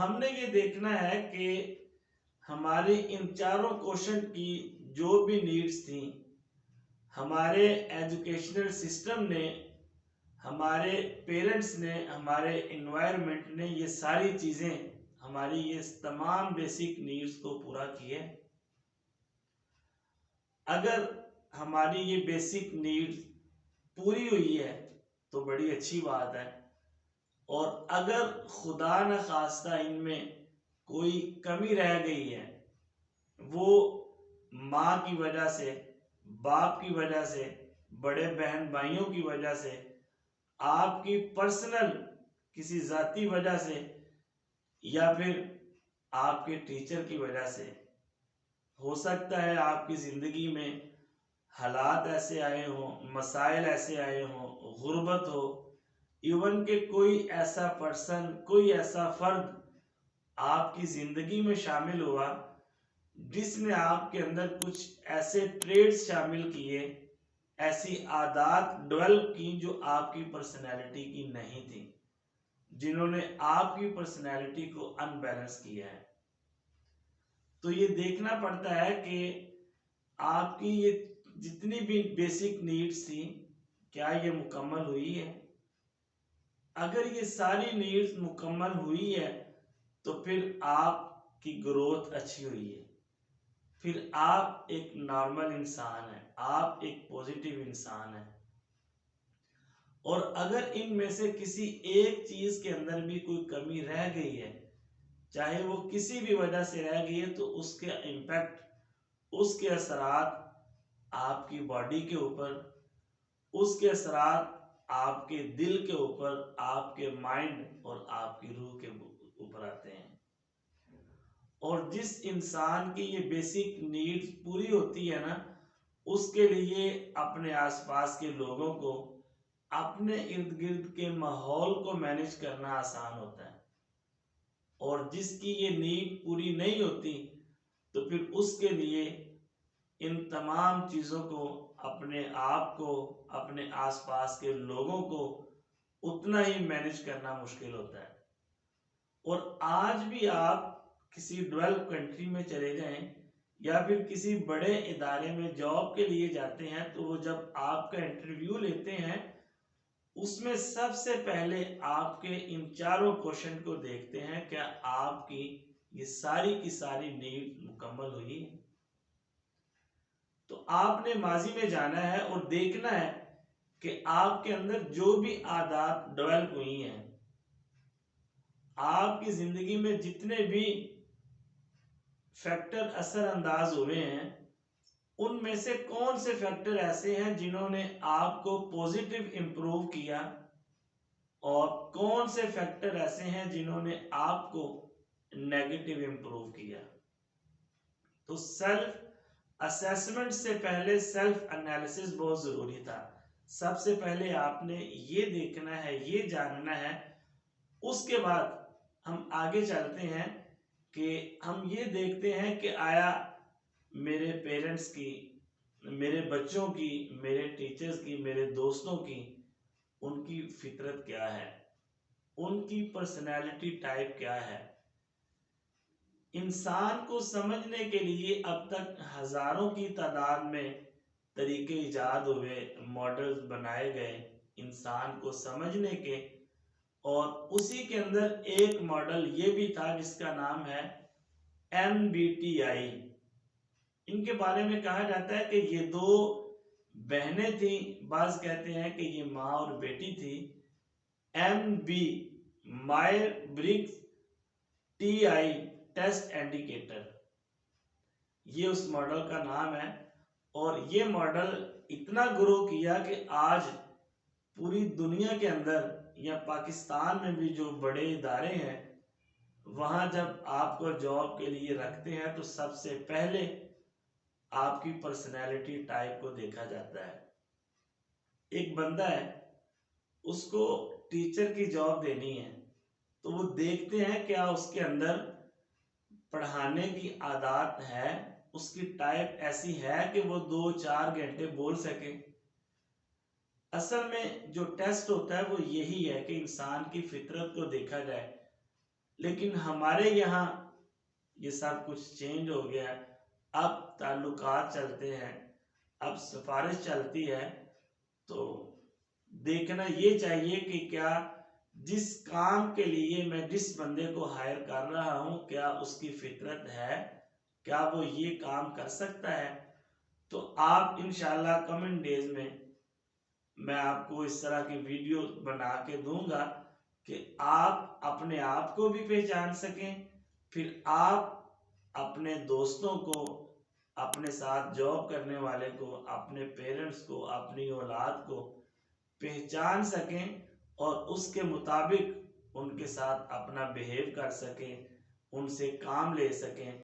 हमने ये देखना है कि हमारी इन चारों क्वेश्चन की जो भी नीड्स थी, हमारे एजुकेशनल सिस्टम ने, हमारे पेरेंट्स ने, हमारे इन्वायरमेंट ने, ये सारी चीज़ें हमारी ये तमाम बेसिक नीड्स को पूरा किए। अगर हमारी ये बेसिक नीड्स पूरी हुई है तो बड़ी अच्छी बात है, और अगर खुदा न खास्ता इनमें कोई कमी रह गई है, वो माँ की वजह से, बाप की वजह से, बड़े बहन भाइयों की वजह से, आपकी पर्सनल किसी जाती वजह से, या फिर आपके टीचर की वजह से, हो सकता है आपकी ज़िंदगी में हालात ऐसे आए हों, मसाइल ऐसे आए हों, गुर्बत हो, इवन के कोई ऐसा पर्सन, कोई ऐसा फर्द आपकी ज़िंदगी में शामिल हुआ जिसने आपके अंदर कुछ ऐसे ट्रेड्स शामिल किए, ऐसी आदत डेवलप की जो आपकी पर्सनैलिटी की नहीं थी, जिन्होंने आपकी पर्सनैलिटी को अनबैलेंस किया है। तो ये देखना पड़ता है कि आपकी ये जितनी भी बेसिक नीड्स थी, क्या ये मुकम्मल हुई है। अगर ये सारी नीड्स मुकम्मल हुई है तो फिर आपकी ग्रोथ अच्छी हुई है, फिर आप एक नॉर्मल इंसान हैं, आप एक पॉजिटिव इंसान हैं। और अगर इनमें से किसी एक चीज के अंदर भी कोई कमी रह गई है, चाहे वो किसी भी वजह से रह गई है, तो उसके इम्पैक्ट, उसके असरात आपकी बॉडी के ऊपर, उसके असरात आपके दिल के ऊपर, आपके माइंड और आपकी रूह के ऊपर आते हैं। और जिस इंसान की ये बेसिक नीड्स पूरी होती है ना, उसके लिए अपने आसपास के लोगों को, अपने इर्द गिर्द के माहौल को मैनेज करना आसान होता है। और जिसकी ये नीड पूरी नहीं होती तो फिर उसके लिए इन तमाम चीज़ों को, अपने आप को, अपने आसपास के लोगों को उतना ही मैनेज करना मुश्किल होता है। और आज भी आप किसी डेवलप कंट्री में चले जाएं या फिर किसी बड़े इदारे में जॉब के लिए जाते हैं, तो वो जब आपका इंटरव्यू लेते हैं, उसमें सबसे पहले आपके इन चारों क्वेश्चन को देखते हैं, क्या आपकी ये सारी की सारी नीड मुकम्मल हुई है। तो आपने माजी में जाना है और देखना है कि आपके अंदर जो भी आदत डेवलप हुई हैं, आपकी जिंदगी में जितने भी फैक्टर असरअंदाज हुए हैं, उनमें से कौन से फैक्टर ऐसे हैं जिन्होंने आपको पॉजिटिव इंप्रूव किया, और कौन से फैक्टर ऐसे हैं जिन्होंने आपको नेगेटिव इंप्रूव किया। तो सेल्फ असेसमेंट से पहले सेल्फ एनालिसिस बहुत जरूरी था। सबसे पहले आपने ये देखना है, ये जानना है, उसके बाद हम आगे चलते हैं कि हम ये देखते हैं कि आया मेरे पेरेंट्स की, मेरे बच्चों की, मेरे टीचर्स की, मेरे दोस्तों की, उनकी फितरत क्या है, उनकी पर्सनैलिटी टाइप क्या है। इंसान को समझने के लिए अब तक हजारों की तादाद में तरीके इजाद हुए, मॉडल्स बनाए गए इंसान को समझने के। और उसी के अंदर एक मॉडल ये भी था जिसका नाम है MBTI। इनके बारे में कहा जाता है कि ये दो बहनें थी, बाज कहते हैं कि ये माँ और बेटी थी। MB मायर ब्रिग्स TI टेस्ट इंडिकेटर, ये उस मॉडल का नाम है। और ये मॉडल इतना ग्रो किया कि आज पूरी दुनिया के अंदर या पाकिस्तान में भी जो बड़े इदारे हैं, वहां जब आपको जॉब के लिए रखते हैं तो सबसे पहले आपकी पर्सनैलिटी टाइप को देखा जाता है। एक बंदा है, उसको टीचर की जॉब देनी है, तो वो देखते हैं क्या उसके अंदर पढ़ाने की आदत है, उसकी टाइप ऐसी है कि वो 2-4 घंटे बोल सके। असल में जो टेस्ट होता है वो यही है कि इंसान की फितरत को देखा जाए। लेकिन हमारे यहाँ ये सब कुछ चेंज हो गया है। अब ताल्लुकात चलते हैं, अब सिफारिश चलती है। तो देखना ये चाहिए कि क्या जिस काम के लिए मैं जिस बंदे को हायर कर रहा हूँ, क्या उसकी फितरत है, क्या वो ये काम कर सकता है। तो आप इंशाल्लाह कमिंग डेज में मैं आपको इस तरह की वीडियो बना के दूंगा कि आप अपने आप को भी पहचान सकें, फिर आप अपने दोस्तों को, अपने साथ जॉब करने वाले को, अपने पेरेंट्स को, अपनी औलाद को पहचान सकें और उसके मुताबिक उनके साथ अपना बिहेव कर सकें, उनसे काम ले सकें।